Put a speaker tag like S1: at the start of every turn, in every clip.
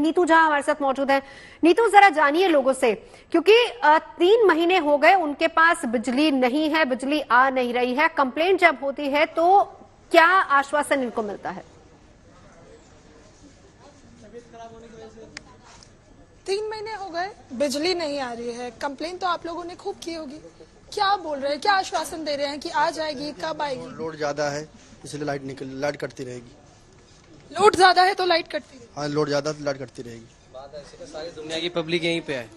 S1: नीतू झा हमारे साथ मौजूद है। नीतू, जरा जानिए लोगों से, क्योंकि 3 महीने हो गए उनके पास बिजली नहीं है, बिजली आ नहीं रही है। कंप्लेंट जब होती है तो क्या आश्वासन इनको मिलता है?
S2: 3 महीने हो गए, बिजली नहीं आ रही है। कंप्लेन तो आप लोगों ने खूब की होगी। क्या बोल रहे हैं, क्या आश्वासन दे रहे हैं कि आ जाएगी, कब आएगी?
S3: लोड ज्यादा है इसलिए लाइट कटती रहेगी।
S2: लोड ज्यादा है तो लाइट कटती रहेगी?
S3: हाँ, लोड ज्यादा तो लाइट कटती रहेगी।
S4: बात ऐसी है, सारी दुनिया की पब्लिक यहीं पे है,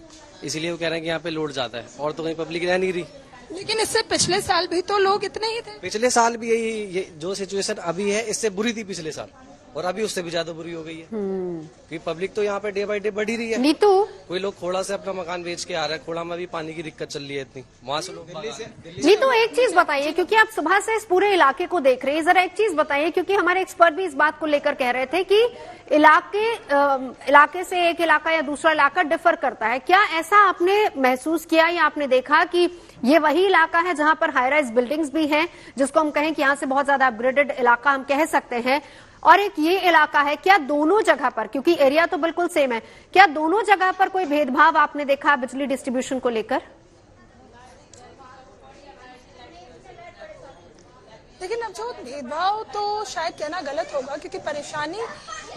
S4: इसीलिए वो कह रहे हैं कि यहाँ पे लोड ज्यादा है, और तो कहीं पब्लिक रह नहीं रही।
S2: लेकिन इससे पिछले साल भी तो लोग इतने ही थे।
S4: पिछले साल भी ये जो सिचुएशन अभी है इससे बुरी थी पिछले साल, और अभी उससे भी ज्यादा बुरी हो गई है, क्योंकि पब्लिक तो यहाँ पे डे बाई डे बढ़ ही रही है।
S1: नीतू,
S4: कोई लोग खोड़ा से अपना मकान बेच के आ रहा है, खोड़ा में भी पानी की दिक्कत चल रही है इतनी, वहाँ से लोग
S1: नीतू एक चीज बताइए, क्योंकि आप सुबह से इस पूरे इलाके को देख रहे हैं, जरा एक चीज बताइए, क्योंकि हमारे एक्सपर्ट भी इस बात को लेकर कह रहे थे कि इलाके से एक इलाका या दूसरा इलाका डिफर करता है। क्या ऐसा आपने महसूस किया या आपने देखा कि ये वही इलाका है जहां पर हाई राइज बिल्डिंग्स भी हैं, जिसको हम कहें कि यहां से बहुत ज्यादा अपग्रेडेड इलाका हम कह सकते हैं, और एक ये इलाका है? क्या दोनों जगह पर, क्योंकि एरिया तो बिल्कुल सेम है, क्या दोनों जगह पर कोई भेदभाव आपने देखा बिजली डिस्ट्रीब्यूशन को लेकर?
S2: लेकिन अब जो भेदभाव तो शायद कहना गलत होगा, क्योंकि परेशानी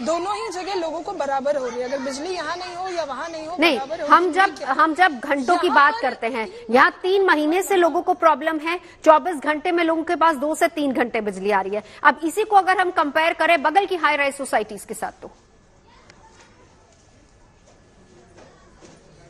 S2: दोनों ही जगह लोगों को बराबर हो रही है। अगर बिजली यहाँ नहीं हो या वहाँ नहीं हो,
S1: नहीं,
S2: बराबर
S1: हम जब घंटों की बात करते हैं, यहाँ 3 महीने से लोगों को प्रॉब्लम है, 24 घंटे में लोगों के पास 2 से 3 घंटे बिजली आ रही है। अब इसी को अगर हम कंपेयर करें बगल की हाई राइज सोसाइटीज के साथ, तो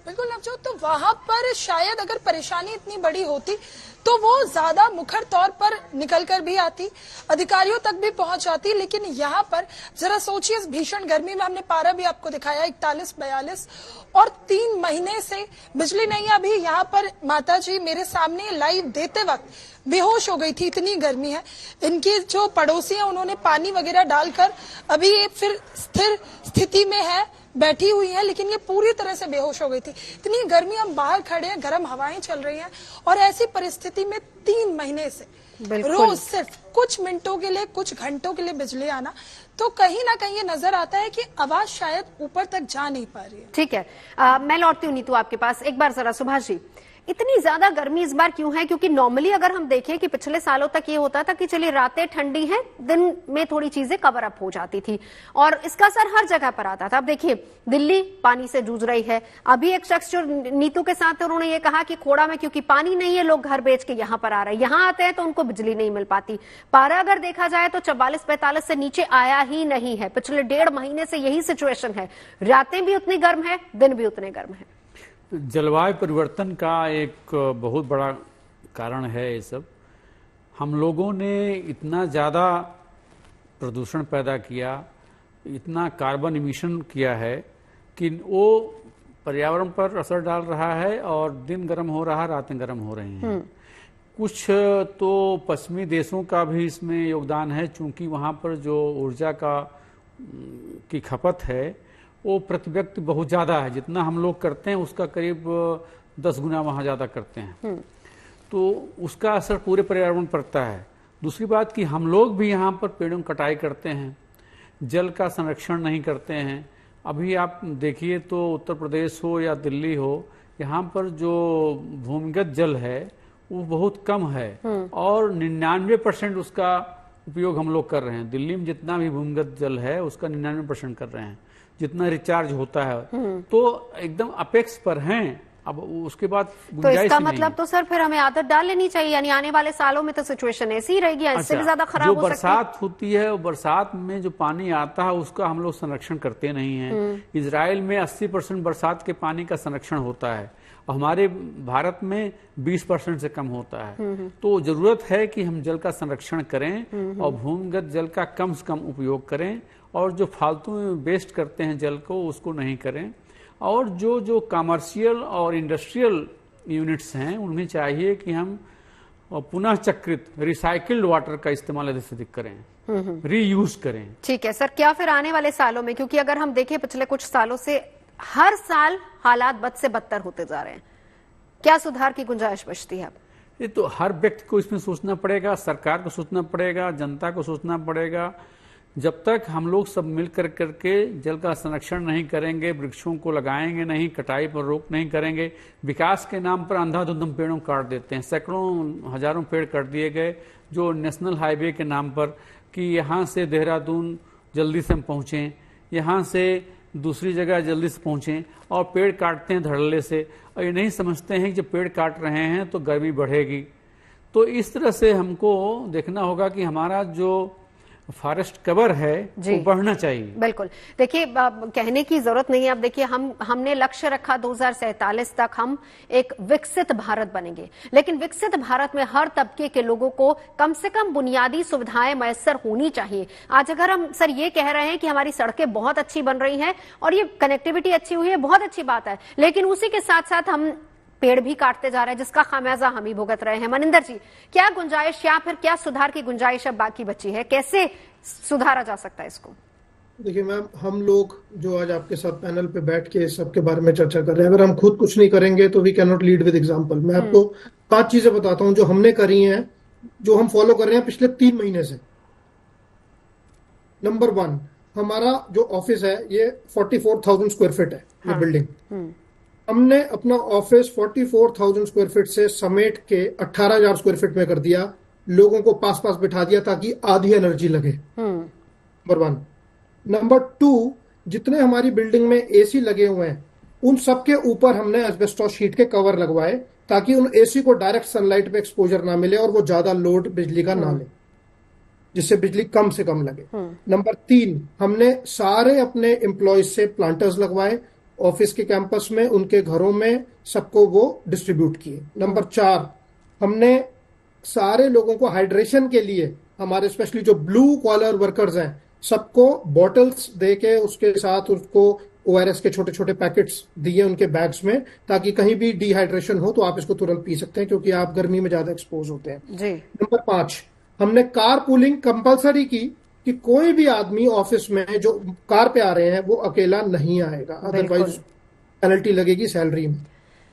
S2: बिल्कुल नवजोत, तो वहां पर शायद अगर परेशानी इतनी बड़ी होती तो वो ज्यादा मुखर तौर पर निकल कर भी आती, अधिकारियों तक भी पहुंच जाती। लेकिन यहाँ पर जरा सोचिए, इस भीषण गर्मी में हमने पारा भी आपको दिखाया 41-42, और 3 महीने से बिजली नहीं है। अभी यहाँ पर माता जी मेरे सामने लाइव देते वक्त बेहोश हो गई थी, इतनी गर्मी है। इनकी जो पड़ोसी है उन्होंने पानी वगैरह डालकर अभी ये फिर स्थिर स्थिति में है, बैठी हुई है, लेकिन ये पूरी तरह से बेहोश हो गई थी। इतनी गर्मी, हम बाहर खड़े हैं, गर्म हवाएं चल रही हैं, और ऐसी परिस्थिति में 3 महीने से रोज सिर्फ कुछ मिनटों के लिए, कुछ घंटों के लिए बिजली आना, तो कहीं ना कहीं ये नजर आता है कि आवाज शायद ऊपर तक जा नहीं पा रही है।
S1: ठीक है, मैं लौटती हूँ नीतू आपके पास एक बार। जरा सुभाष जी, इतनी ज्यादा गर्मी इस बार क्यों है? क्योंकि नॉर्मली अगर हम देखें कि पिछले सालों तक ये होता था कि चलिए रातें ठंडी हैं, दिन में थोड़ी चीजें कवर अप हो जाती थी, और इसका असर हर जगह पर आता था। अब देखिए दिल्ली पानी से जूझ रही है। अभी एक शख्स जो नीतू के साथ, उन्होंने ये कहा कि खोड़ा में क्योंकि पानी नहीं है, लोग घर बेच के यहाँ पर आ रहे हैं, यहाँ आते हैं तो उनको बिजली नहीं मिल पाती। पारा अगर देखा जाए तो 44-45 से नीचे आया ही नहीं है। पिछले 1.5 महीने से यही सिचुएशन है, रातें भी उतनी गर्म है, दिन भी उतने गर्म है।
S5: जलवायु परिवर्तन का एक बहुत बड़ा कारण है ये सब। हम लोगों ने इतना ज़्यादा प्रदूषण पैदा किया, इतना कार्बन इमिशन किया है कि वो पर्यावरण पर असर डाल रहा है, और दिन गर्म हो रहा है, रातें गर्म हो रही हैं। कुछ तो पश्चिमी देशों का भी इसमें योगदान है, चूंकि वहाँ पर जो ऊर्जा की खपत है वो प्रति व्यक्ति बहुत ज़्यादा है। जितना हम लोग करते हैं उसका करीब 10 गुना वहाँ ज़्यादा करते हैं, तो उसका असर पूरे पर्यावरण पर पड़ता है। दूसरी बात कि हम लोग भी यहाँ पर पेड़ों की कटाई करते हैं, जल का संरक्षण नहीं करते हैं। अभी आप देखिए तो उत्तर प्रदेश हो या दिल्ली हो, यहाँ पर जो भूमिगत जल है वो बहुत कम है, और 99% उसका उपयोग हम लोग कर रहे हैं। दिल्ली में जितना भी भूमिगत जल है उसका 99% कर रहे हैं, जितना रिचार्ज होता है, तो एकदम अपेक्स पर हैं। अब उसके बाद
S1: तो इसका मतलब तो सर फिर हमें आदत डाल लेनी चाहिए, यानी आने वाले सालों में तो सिचुएशन ऐसी ही रहेगी, इससे भी ज्यादा खराब हो सकती है।
S5: बरसात होती है, बरसात में जो पानी आता है उसका हम लोग संरक्षण करते नहीं हैं। इजराइल में 80% बरसात के पानी का संरक्षण होता है, और हमारे भारत में 20% से कम होता है। तो जरूरत है कि हम जल का संरक्षण करें और भूमिगत जल का कम से कम उपयोग करें, और जो फालतू में वेस्ट करते हैं जल को उसको नहीं करें। और जो कमर्शियल और इंडस्ट्रियल यूनिट्स हैं उनमें चाहिए कि हम पुनः चक्रित रिसाइकिल्ड वाटर का इस्तेमाल अधिक से अधिक करें, रीयूज करें।
S1: ठीक है सर, क्या फिर आने वाले सालों में, क्योंकि अगर हम देखें पिछले कुछ सालों से हर साल हालात बद से बदतर होते जा रहे हैं, क्या सुधार की गुंजाइश बचती है?
S5: ये तो हर व्यक्ति को इसमें सोचना पड़ेगा, सरकार को सोचना पड़ेगा, जनता को सोचना पड़ेगा जब तक हम लोग सब मिल करके जल का संरक्षण नहीं करेंगे, वृक्षों को लगाएंगे नहीं, कटाई पर रोक नहीं करेंगे, विकास के नाम पर अंधाधुंध हम पेड़ों काट देते हैं। सैकड़ों हजारों पेड़ काट दिए गए जो नेशनल हाईवे के नाम पर, कि यहाँ से देहरादून जल्दी से हम पहुँचें, यहाँ से दूसरी जगह जल्दी से पहुँचें, और पेड़ काटते हैं धड़ल्ले से, और ये नहीं समझते हैं कि जब पेड़ काट रहे हैं तो गर्मी बढ़ेगी। तो इस तरह से हमको देखना होगा कि हमारा जो फॉरेस्ट कवर है वो बढ़ना चाहिए।
S1: बिल्कुल, देखिए कहने की जरूरत नहीं है। अब देखिए हमने लक्ष्य रखा 2047 तक हम एक विकसित भारत बनेंगे, लेकिन विकसित भारत में हर तबके के लोगों को कम से कम बुनियादी सुविधाएं मैसर होनी चाहिए। आज अगर हम सर ये कह रहे हैं कि हमारी सड़कें बहुत अच्छी बन रही हैं और ये कनेक्टिविटी अच्छी हुई है, बहुत अच्छी बात है, लेकिन उसी के साथ साथ हम पेड़ भी काटते जा रहे हैं, जिसका खामियाजा हम ही भुगत रहे हैं। मनिंदर जी, क्या गुंजाइश या फिर क्या सुधार की गुंजाइश अब बाकी बची है? कैसे सुधारा जा सकता है इसको?
S6: देखिए मैम, हम लोग जो आज आपके साथ पैनल पे बैठ के सबके बारे में चर्चा कर रहे हैं, अगर हम खुद कुछ नहीं करेंगे तो we can not lead with example. मैं आपको 5 चीजें बताता हूं जो हमने करी हैं, जो हम फॉलो कर रहे हैं पिछले 3 महीने से। नंबर 1, हमारा जो ऑफिस है ये 44,000 स्क्वायर फीट है, ये बिल्डिंग। हमने अपना ऑफिस 44,000 स्क्वायर फीट से समेट के 18,000 स्क्वायर फीट में कर दिया, लोगों को पास पास बिठा दिया ताकि आधी एनर्जी लगे। नंबर 1। नंबर 2, जितने हमारी बिल्डिंग में एसी लगे हुए हैं उन सबके ऊपर हमने एस्बेस्टॉस शीट के कवर लगवाए ताकि उन एसी को डायरेक्ट सनलाइट पे एक्सपोजर ना मिले और वो ज्यादा लोड बिजली का ना ले, जिससे बिजली कम से कम लगे। नंबर 3, हमने सारे अपने एम्प्लॉयज से प्लांटर्स लगवाए, ऑफिस के कैंपस में, उनके घरों में, सबको वो डिस्ट्रीब्यूट किए। नंबर 4, हमने सारे लोगों को हाइड्रेशन के लिए, हमारे स्पेशली जो ब्लू कॉलर वर्कर्स हैं, सबको बॉटल्स दे के उसके साथ उसको ORS के छोटे छोटे पैकेट्स दिए उनके बैग्स में, ताकि कहीं भी डिहाइड्रेशन हो तो आप इसको तुरंत पी सकते हैं, क्योंकि आप गर्मी में ज्यादा एक्सपोज होते हैं जी। नंबर 5, हमने कार पूलिंग कंपलसरी की कि कोई भी आदमी ऑफिस में जो कार पे आ रहे हैं वो अकेला नहीं आएगा, अदरवाइज पेनल्टी लगेगी सैलरी में।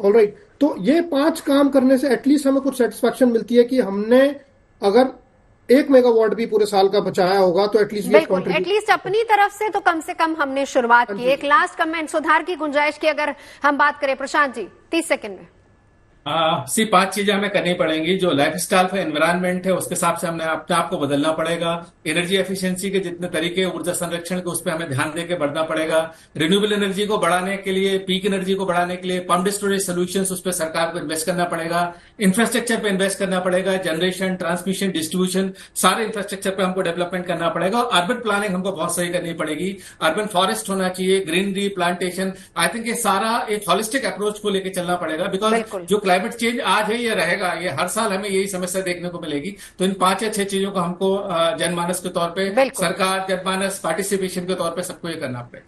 S6: ऑलराइट, तो ये 5 काम करने से एटलीस्ट हमें कुछ सेटिस्फैक्शन मिलती है कि हमने अगर 1 मेगावाट भी पूरे साल का बचाया होगा तो
S1: एटलीस्ट अपनी तरफ से तो कम से कम हमने शुरुआत की। एक लास्ट कमेंट, सुधार की गुंजाइश की अगर हम बात करें, प्रशांत जी 30 सेकंड में।
S7: 5 चीजें हमें करनी पड़ेंगी। जो लाइफ स्टाइल का एनवायरनमेंट है उसके हिसाब से हमने अपने आप को बदलना पड़ेगा। एनर्जी एफिशिएंसी के जितने तरीके, ऊर्जा संरक्षण के, उस पर हमें ध्यान देकर बढ़ना पड़ेगा। रिन्यूएबल एनर्जी को बढ़ाने के लिए, पीक एनर्जी को बढ़ाने के लिए पम्प्ड स्टोरेज सोल्यूशंस, उस पर सरकार को इन्वेस्ट करना पड़ेगा। इंफ्रास्ट्रक्चर पे इन्वेस्ट करना पड़ेगा, जनरेशन, ट्रांसमिशन, डिस्ट्रीब्यूशन, सारे इंफ्रास्ट्रक्चर पे हमको डेवलपमेंट करना पड़ेगा। और अर्बन प्लानिंग हमको बहुत सही करनी पड़ेगी। अर्बन फॉरेस्ट होना चाहिए, ग्रीनरी, प्लांटेशन। आई थिंक ये सारा एक हॉलिस्टिक अप्रोच को लेकर चलना पड़ेगा, बिकॉज जो क्लाइमेट चेंज आज है ये रहेगा, ये हर साल हमें यही समस्या देखने को मिलेगी। तो इन 5 या 6 चीजों को हमको जनमानस के तौर पे, सरकार, जनमानस, पार्टिसिपेशन के तौर पे सबको ये करना पड़ेगा।